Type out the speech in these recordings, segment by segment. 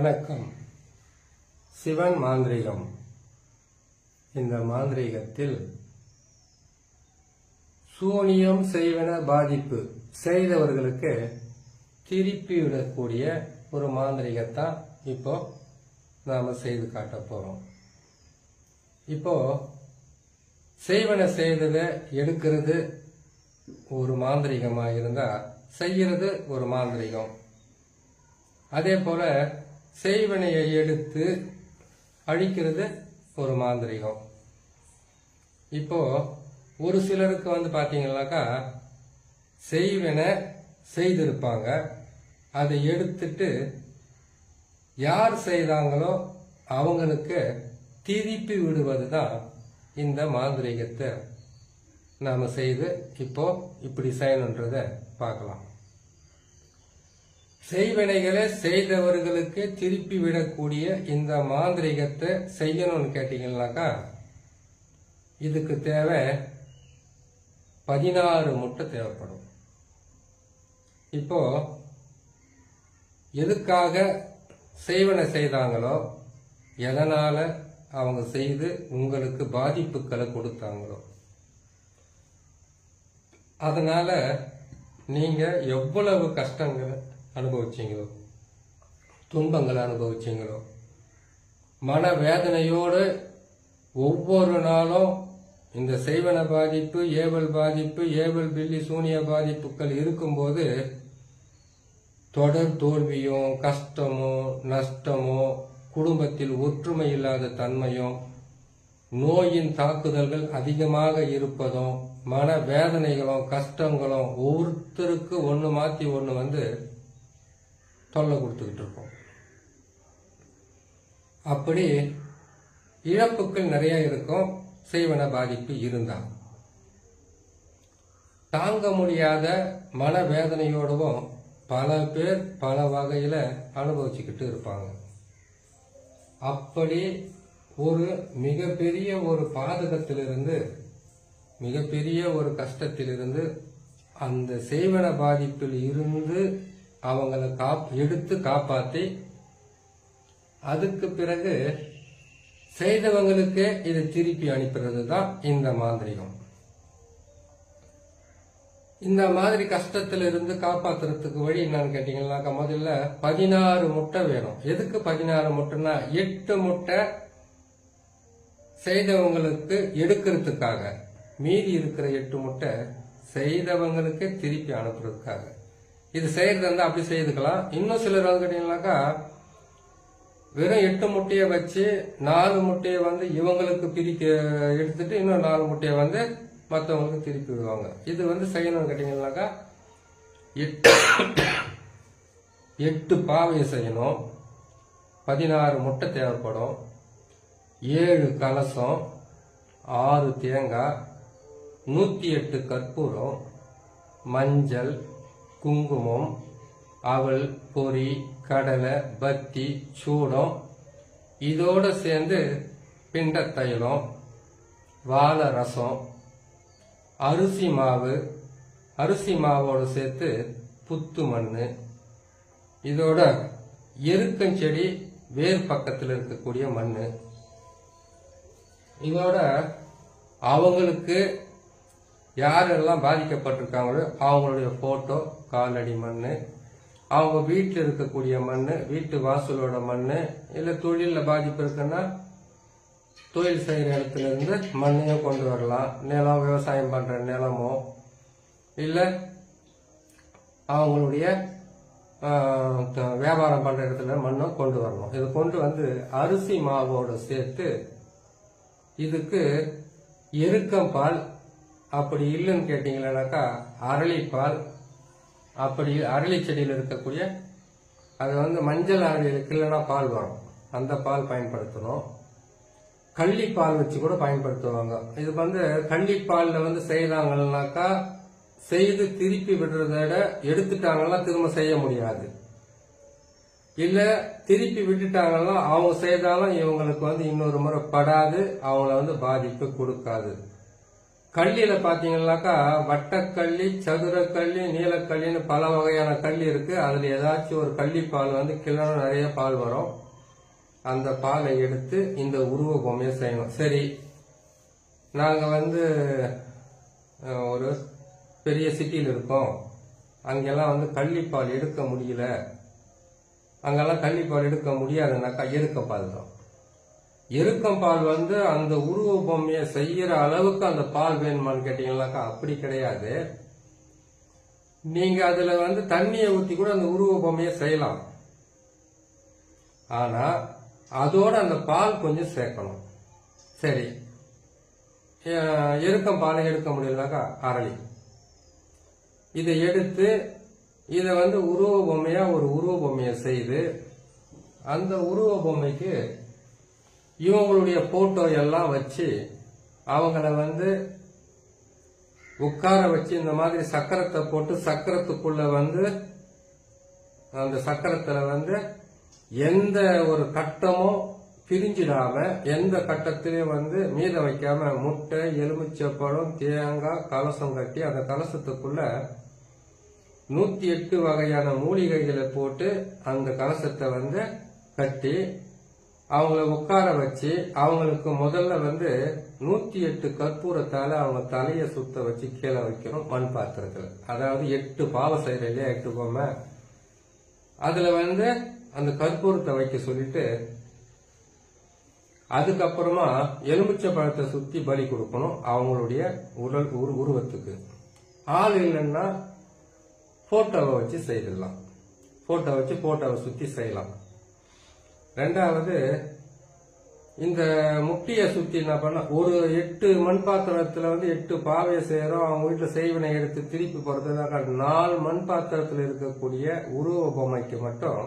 வணக்கம். சிவன் மாந்திரிகம். இந்த மாந்திரிகத்தில் சூனியம் செய்வன பாதிப்பு செய்தவர்களுக்கு திருப்பி விடக்கூடிய ஒரு மாந்திரிகத்தான் இப்போ நாம செய்து காட்ட போறோம். இப்போ செய்வன செய்ததை எடுக்கிறது ஒரு மாந்திரிகமா இருந்தா செய்யறது ஒரு மாந்திரிகம். அதே போல செய்வனையை எடுத்து அழிக்கிறது ஒரு மாந்திரிகம். இப்போ ஒரு சிலருக்கு பாத்தீங்கன்னாக்கா செய்வனை செய்திருப்பாங்க, அதை எடுத்துட்டு யார் செய்தாங்களோ அவங்களுக்கு திருப்பி விடுவதுதான் இந்த மாந்திரிகத்தை நாம செய்து இப்போ இப்படி செய்யணுன்றத பார்க்கலாம். செய்வினைகளை செய்தவர்களுக்கு திருப்பி விடக்கூடிய இந்த மாந்திரிகத்தை செய்யணும்னு கேட்டீங்கன்னாக்கா இதுக்கு தேவை 16 முட்டை தேவைப்படும். இப்போ எதுக்காக செய்வனை செய்தாங்களோ, எதனால அவங்க செய்து உங்களுக்கு பாதிப்புகளை கொடுத்தாங்களோ, அதனால நீங்க எவ்வளவு கஷ்டங்களை அனுபவிச்சீங்களோ, துன்பங்களை அனுபவிச்சீங்களோ, மனவேதனையோடு ஒவ்வொரு நாளும் இந்த செய்வன பாதிப்பு, ஏவல் பாதிப்பு, ஏவல் பில்லி சூனிய பாதிப்புகள் இருக்கும்போது தொடர் தோல்வியும் கஷ்டமோ நஷ்டமோ, குடும்பத்தில் ஒற்றுமை இல்லாத தன்மையும், நோயின் தாக்குதல்கள் அதிகமாக இருப்பதும், மன வேதனைகளும் கஷ்டங்களும் ஒவ்வொருத்தருக்கு ஒன்று மாற்றி ஒன்று தொல்லை கொடுத்துக்கிட்டு இருக்கோம். அப்படி இழப்புகள் நிறைய இருக்கும். செய்வன பாதிப்பு இருந்தா தாங்க முடியாத மனவேதனையோடவும் பல பேர் பல வகையில அனுபவிச்சுக்கிட்டு இருப்பாங்க. அப்படி ஒரு மிகப்பெரிய ஒரு பாதகத்திலிருந்து, மிகப்பெரிய ஒரு கஷ்டத்திலிருந்து, அந்த செய்வன பாதிப்பில் இருந்து அவங்களை எடுத்து காப்பாத்தி அதுக்கு பிறகு செய்தவங்களுக்கு இதை திருப்பி அனுப்புறது தான் இந்த மாந்திரிகம். இந்த மாதிரி கஷ்டத்திலிருந்து காப்பாத்துறதுக்கு வழி என்னன்னு கேட்டீங்கன்னாக்கா முதல்ல 16 முட்டை வேணும். எதுக்கு 16 முட்டைன்னா 8 முட்டை செய்தவங்களுக்கு எடுக்கிறதுக்காக, மீதி இருக்கிற 8 முட்டை செய்தவங்களுக்கு திருப்பி அனுப்புறதுக்காக. இது செய்யறது அப்படி செய்துக்கலாம். இன்னும் சிலர் கேட்டீங்கன்னாக்கா வெறும் 8 முட்டையை வச்சு 4 முட்டையை இவங்களுக்கு பிரிக்க எடுத்துட்டு இன்னும் 4 முட்டையை மற்றவங்களுக்கு திருப்பி விடுவாங்க. இது செய்யணும்னு கேட்டீங்கன்னாக்கா 8 பாவையை செய்யணும். 16 முட்டை தேவைப்படும். 7 கலசம், 6 தேங்காய், 108 கற்பூரம், மஞ்சள், குங்குமம், அவல், பொரி, கடலை, பத்தி, சூடம், இதோட சேர்ந்து பிண்ட தைலம், வாழை ரசம், அரிசி மாவு, அரிசி மாவோடு சேர்த்து புத்து மண்ணு, இதோட எருக்கஞ்செடி வேர் பக்கத்தில் இருக்கக்கூடிய மண்ணு, இதோட அவங்களுக்கு யாரெல்லாம் பாதிக்கப்பட்டிருக்காங்களோ அவங்களுடைய போட்டோ, காலடி மண்ணு, அவங்க வீட்டில் இருக்கக்கூடிய மண்ணு, வீட்டு வாசலோட மண்ணு, இல்ல தொழில பாதிப்பு இருக்குன்னா தொழில் செய்யற இடத்துல இருந்து மண்ணையும் கொண்டு வரலாம். நிலம், விவசாயம் பண்ற நிலமோ, இல்ல அவங்களுடைய வியாபாரம் பண்ற இடத்துல மண்ணும் கொண்டு வரணும். இது கொண்டு அரிசி மாவோடு சேர்த்து இதுக்கு எருக்கம் பால், அப்படி இல்லைன்னு கேட்டீங்கன்னாக்கா அரளிப்பால், அப்படி அரளி செடியில் இருக்கக்கூடிய அது மஞ்சள் அரளிக்கு இல்லைன்னா பால் வரும், அந்த பால் பயன்படுத்தணும். கள்ளிப்பால் வச்சு கூட பயன்படுத்துவாங்க. இது கள்ளிப்பால்ல செய்தாங்கன்னாக்கா செய்து திருப்பி விடுறத விட எடுத்துட்டாங்கன்னா திரும்ப செய்ய முடியாது. இல்ல திருப்பி விட்டுட்டாங்கன்னா அவங்க செய்தாலும் இவங்களுக்கு இன்னொரு முறை படாது, அவங்கள பாதிப்பு கொடுக்காது. கல்லில பாத்தீங்கன்னாக்கா வட்டக்கல்லி, சதுரக்கல்லி, நீலக்கல்லின்னு பல வகையான கல்லி இருக்கு. அதுல ஏதாச்சும் ஒரு கள்ளி பால் வந்து கிலோ நிறைய பால் வரும். அந்த பாலை எடுத்து இந்த உருவ பொம்மையை செய்யணும். சரி, நாங்க வந்து ஒரு பெரிய சிட்டியில் இருக்கோம், அங்கெல்லாம் வந்து கள்ளிப்பால் எடுக்க முடியல, அங்கெல்லாம் கள்ளிப்பால் எடுக்க முடியாதுனாக்கா எருக்கப்பால் தான். எருக்கம்பால் வந்து அந்த உருவ பொம்மையை செய்யற அளவுக்கு அந்த பால் வேணுமான்னு கேட்டீங்கன்னாக்கா அப்படி கிடையாது. நீங்க அதுல வந்து தண்ணியை ஊத்தி கூட அந்த உருவ பொம்மையை செய்யலாம். ஆனா அதோட அந்த பால் கொஞ்சம் சேர்க்கணும். சரி, எருக்கம் பாலை எடுக்க முடியலனாக்கா அரளி இதை எடுத்து இதை வந்து உருவ பொம்மையா ஒரு உருவ பொம்மையை செய்து அந்த உருவ பொம்மைக்கு இவங்களுடைய போட்டோ எல்லாம் வச்சு அவங்கள வந்து உட்கார வச்சு இந்த மாதிரி சக்கரத்தை போட்டு சக்கரத்துக்குள்ள வந்து அந்த சக்கரத்துல வந்து எந்த ஒரு கட்டமும் பிரிஞ்சிடாம எந்த கட்டத்திலையும் வந்து மீத வைக்காம முட்டை, எலுமிச்சப்பழம், தேங்காய், கலசம் கட்டி அந்த கலசத்துக்குள்ள 108 வகையான மூலிகைகளை போட்டு அந்த கலசத்தை வந்து கட்டி அவங்கள உட்கார வச்சு அவங்களுக்கு முதல்ல வந்து 108 கற்பூரத்தால அவங்க தலையை சுத்த வச்சு கீழே வைக்கணும் மண் பாத்திரத்துல. அதாவது 8 பாவம் செய்யற இல்லையா, 8 பொம்மை, அதுல வந்து அந்த கற்பூரத்தை வைக்க சொல்லிட்டு அதுக்கப்புறமா எலுமிச்சை பழத்தை சுத்தி பலி கொடுக்கணும் அவங்களுடைய உடல் உருவத்துக்கு. ஆள் இல்லைன்னா போட்டோவை வச்சு செய்திடலாம், போட்டோவை சுத்தி செய்யலாம். ரெண்டாவது, இந்த முட்டியை சுத்தி என்ன பண்ண ஒரு 8 மண் பாத்திரத்துல வந்து 8 பாவையை செய்யறோம். அவங்க வீட்டுல செய்வினை எடுத்து திருப்பி போறதுனாக்கா 4 மண் பாத்திரத்துல இருக்கக்கூடிய உருவ பொம்மைக்கு மட்டும்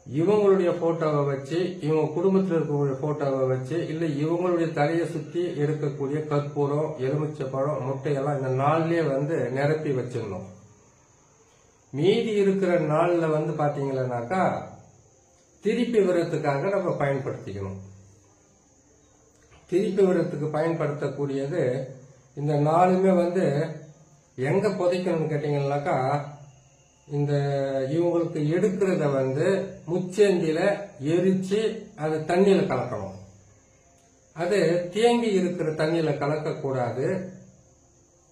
இவங்களுடைய போட்டோவை வச்சு இவங்க குடும்பத்தில் இருக்கக்கூடிய போட்டோவை வச்சு இல்ல இவங்களுடைய தலையை சுத்தி எடுக்கக்கூடிய கற்பூரம், எலுமிச்சை பழம், முட்டையெல்லாம் இந்த நாள்லயே வந்து நிரப்பி வச்சிடணும். மீதி இருக்கிற நாள்ல வந்து பாத்தீங்கன்னாக்கா திருப்பி விடுறதுக்காக நம்ம பயன்படுத்திக்கணும். திருப்பி விடுறதுக்கு பயன்படுத்தக்கூடியது இந்த நாளுமே வந்து எங்க புதைக்கணும்னு கேட்டீங்கன்னாக்கா இந்த இவங்களுக்கு எடுக்கிறத வந்து முச்சேந்தியில எரிச்சு அதை தண்ணியில கலக்கணும். அது தேங்கி இருக்கிற தண்ணியில கலக்க கூடாது,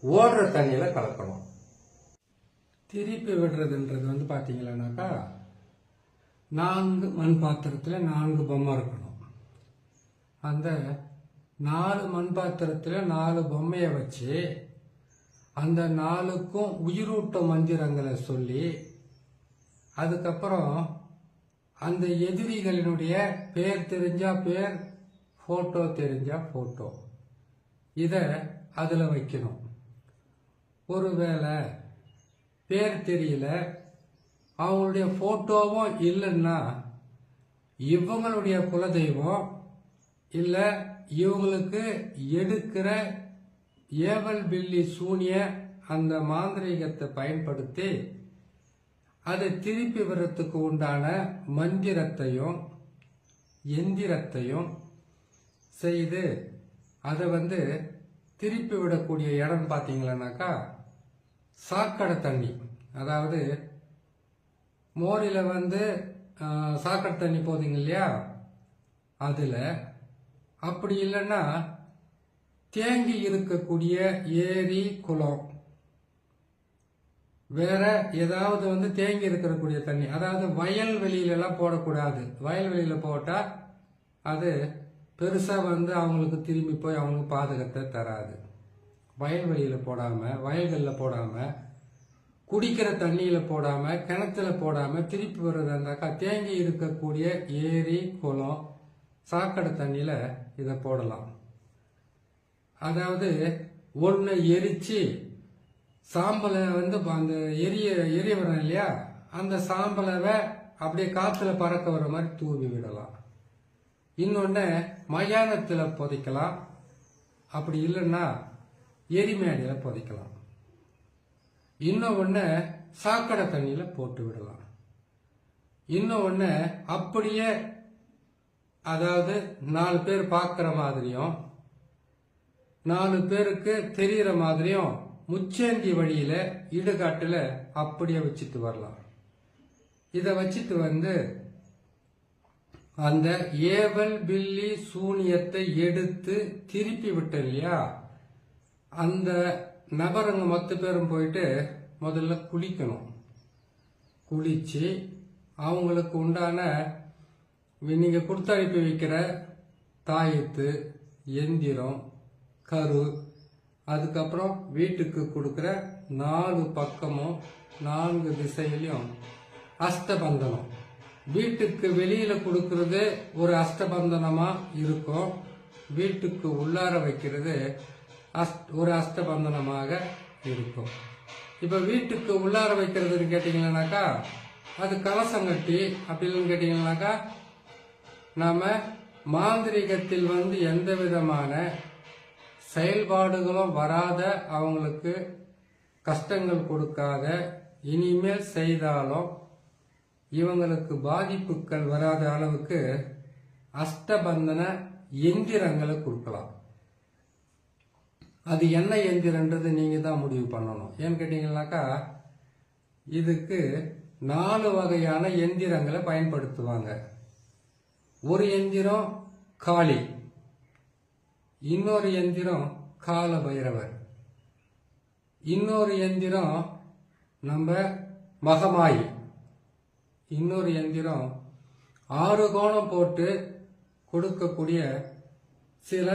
ஓடுற தண்ணியில கலக்கணும். திருப்பி விடுறதுன்றது வந்து பாத்தீங்கன்னாக்கா 4 மண் பாத்திரத்துல 4 பொம்மை இருக்கணும். அந்த 4 மண் பாத்திரத்துல 4 பொம்மையை வச்சு அந்த 4க்கும் உயிரூட்ட மந்திரங்களை சொல்லி அதுக்கப்புறம் அந்த எதிரிகளினுடைய பேர் தெரிஞ்சா பேர், போட்டோ தெரிஞ்சா போட்டோ, இத அதுல வைக்கணும். ஒருவேளை பேர் தெரியல, அவங்களுடைய போட்டோவும் இல்லைன்னா இவங்களுடைய குலதெய்வம் இல்ல இவங்களுக்கு எடுக்கிற ஏவல் பில்லி சூனிய அந்த மாந்திரீகத்தை பயன்படுத்தி அதை திருப்பி வர்றதுக்கு உண்டான மந்திரத்தையும் எந்திரத்தையும் செய்து அதை வந்து திருப்பி விடக்கூடிய இடம் பார்த்தீங்கன்னாக்கா சாக்கடை தண்ணி. அதாவது மோரில வந்து சாக்கடை தண்ணி போகுதுங்க இல்லையா, அதுல அப்படி இல்லைன்னா தேங்கி இருக்கக்கூடிய ஏரி, குளம், வேற ஏதாவது வந்து தேங்கி இருக்கக்கூடிய தண்ணி, அதாவது வயல்வெளியில எல்லாம் போடக்கூடாது. வயல்வெளியில போட்டா அது பெருசா வந்து அவங்களுக்கு திரும்பி போய் அவங்களுக்கு பாதகத்தை தராது. வயல்வெளியில போடாம, வயல்களில் போடாம, குடிக்கிற தண்ணியில போடாம, கிணத்துல போடாம திருப்பி வர்றதா இருந்தாக்கா தேங்கி இருக்கக்கூடிய ஏரி, குளம், சாக்கடை தண்ணியில இதை போடலாம். அதாவது ஒன்னு எரிச்சு சாம்பலை வந்து அந்த எரிய வரும் இல்லையா, அந்த சாம்பலை அப்படியே காத்துல பறக்க வர மாதிரி தூவி விடலாம். இன்னொன்னு மயானத்துல புதைக்கலாம், அப்படி இல்லைன்னா எரிமேடையில புதைக்கலாம். இன்னொன்னு சாக்கடை தண்ணியில போட்டு விடலாம். இன்னொன்னு அப்படியே, அதாவது 4 பேர் பார்க்கிற மாதிரியும் 4 பேருக்கு தெரிகிற மாதிரியும் முச்சேந்தி வழியில இடுகாட்டுல அப்படியே வச்சுட்டு வரலாம். இதை வச்சுட்டு வந்து அந்த ஏவல் பில்லி சூனியத்தை எடுத்து திருப்பி விட்ட இல்லையா, அந்த நபருங்க மொத்த பேரும் போயிட்டு முதல்ல குளிக்கணும். குளிச்சு அவங்களுக்கு உண்டான நீங்க கொடுத்தனுப்பி வைக்கிற தாயத்து, எந்திரம், கரு, அதுக்கப்புறம் வீட்டுக்கு கொடுக்கிற 4 பக்கமும் 4 திசையிலையும் அஷ்டபந்தனம். வீட்டுக்கு வெளியில கொடுக்கறது ஒரு அஷ்டபந்தனமா இருக்கும், வீட்டுக்கு உள்ளார வைக்கிறது ஒரு அஷ்டபந்தனமாக இருக்கும். இப்ப வீட்டுக்கு உள்ளார வைக்கிறதுன்னு கேட்டீங்கன்னாக்கா அது கலசங்கட்டி. அப்படின்னு கேட்டீங்கன்னாக்கா நாம மாந்திரிகத்தில் வந்து எந்த விதமான செயல்பாடுகளும் வராத, அவங்களுக்கு கஷ்டங்கள் கொடுக்காத, இனிமேல் செய்தாலும் இவங்களுக்கு பாதிப்புகள் வராத அளவுக்கு அஷ்டபந்தன எந்திரங்களை கொடுக்கலாம். அது என்ன எந்திரன்றது நீங்க தான் முடிவு பண்ணணும். ஏன்னு கேட்டீங்கன்னாக்கா இதுக்கு 4 வகையான எந்திரங்களை பயன்படுத்துவாங்க. ஒரு எந்திரம் காளி, இன்னொரு எந்திரம் கால பைரவர், இன்னொரு எந்திரம் நம்ம மகமாயி, இன்னொரு எந்திரம் 6 கோணம் போட்டு கொடுக்கக்கூடிய சில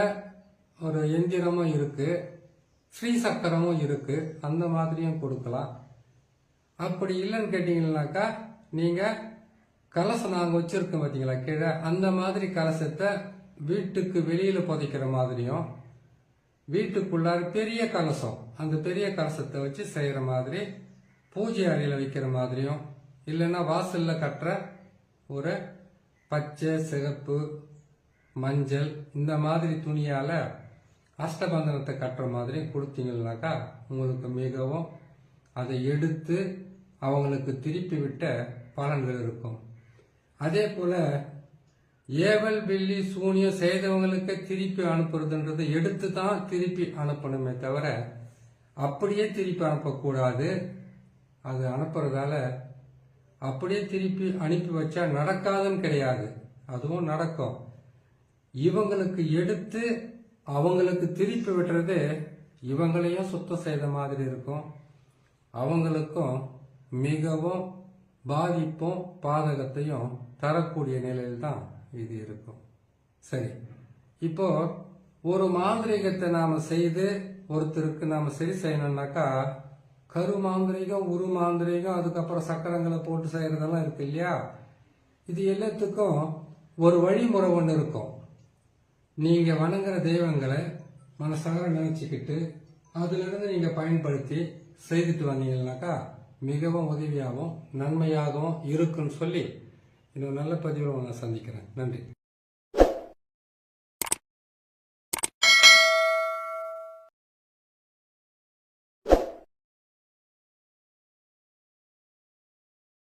ஒரு எந்திரமும் இருக்கு, ஸ்ரீ சக்கரமும் இருக்கு, அந்த மாதிரியும் கொடுக்கலாம். அப்படி இல்லைன்னு கேட்டீங்கன்னாக்கா நீங்க கலசம் நாங்க வச்சிருக்கோம் பார்த்தீங்களா கீழே, அந்த மாதிரி கலசத்தை வீட்டுக்கு வெளியில புதைக்கிற மாதிரியும், வீட்டுக்குள்ளார பெரிய கலசம், அந்த பெரிய கலசத்தை வச்சு செய்யற மாதிரி பூஜை அறையில வைக்கிற மாதிரியும், இல்லைன்னா வாசல்ல கட்டுற ஒரு பச்சை, சிகப்பு, மஞ்சள் இந்த மாதிரி துணியால அஷ்டபந்தனத்தை கட்டுற மாதிரி கொடுத்தீங்கன்னாக்கா உங்களுக்கு மிகவும் அதை எடுத்து அவங்களுக்கு திருப்பி விட்ட பலன்கள் இருக்கும். அதே போல ஏவல் பில்லி சூனியம் செய்தவங்களுக்கு திருப்பி அனுப்புறதுன்றது எடுத்து தான் திருப்பி அனுப்பணுமே தவிர அப்படியே திருப்பி அனுப்பக்கூடாது. அது அனுப்புறதால அப்படியே திருப்பி அனுப்பி வச்சா நடக்காதுன்னு கிடையாது, அதுவும் நடக்கும். இவங்களுக்கு எடுத்து அவங்களுக்கு திருப்பி விடுறது இவங்களையும் சுத்தம் செய்த மாதிரி இருக்கும், அவங்களுக்கும் மிகவும் பாதிப்பும் பாதகத்தையும் தரக்கூடிய நிலையில் தான் இது இருக்கும். சரி, இப்போ ஒரு மாந்திரிகத்தை நாம செய்து ஒருத்தருக்கு நாம சரி செய்யணும்னாக்கா கரு மாந்திரிகம், உரு மாந்திரிகம், அதுக்கப்புறம் சக்கரங்களை போட்டு செய்யறதெல்லாம் இருக்கு இல்லையா, இது எல்லாத்துக்கும் ஒரு வழிமுறை ஒன்று இருக்கும். நீங்க வணங்குற தெய்வங்களை மனசார நினைச்சுக்கிட்டு அதுல இருந்து நீங்க பயன்படுத்தி செய்துட்டு வந்தீங்கன்னாக்கா மிகவும் உதவியாகவும் நன்மையாகவும் இருக்குன்னு சொல்லி இன்னொரு நல்ல பதிவில் உங்களை சந்திக்கிறேன். நன்றி.